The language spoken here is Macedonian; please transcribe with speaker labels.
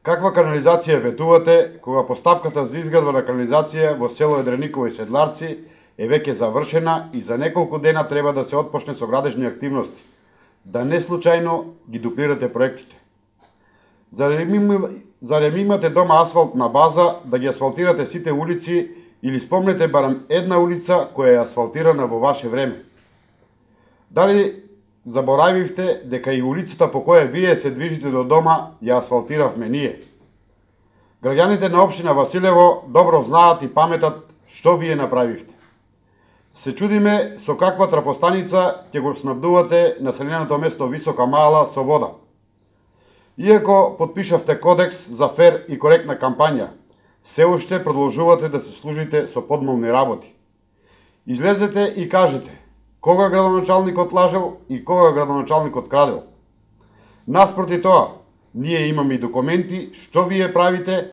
Speaker 1: Каква канализација ветувате кога постапката за изградба на канализација во село Едрениково и Седларци е веќе завршена и за неколку дена треба да се отпочне со градежни активности, да не случајно ги дуплирате проектите? Зарем имате дома асфалтна база да ги асфалтирате сите улици или спомнете барем една улица која е асфалтирана во ваше време? Дали заборавивте дека и улицата по која вие се движите до дома ја асфалтиравме ние? Граѓаните на општина Василево добро знаат и паметат што вие направивте. Се чудиме со каква трафостаница ќе го снабдувате населеното место Висока Мала со вода. Иако подпишавте кодекс за фер и коректна кампања, се уште продолжувате да се служите со подмолни работи. Излезете и кажете кога градоначалникот лажел и кога градоначалникот крадел. Наспроти тоа, ние имаме и документи што вие правите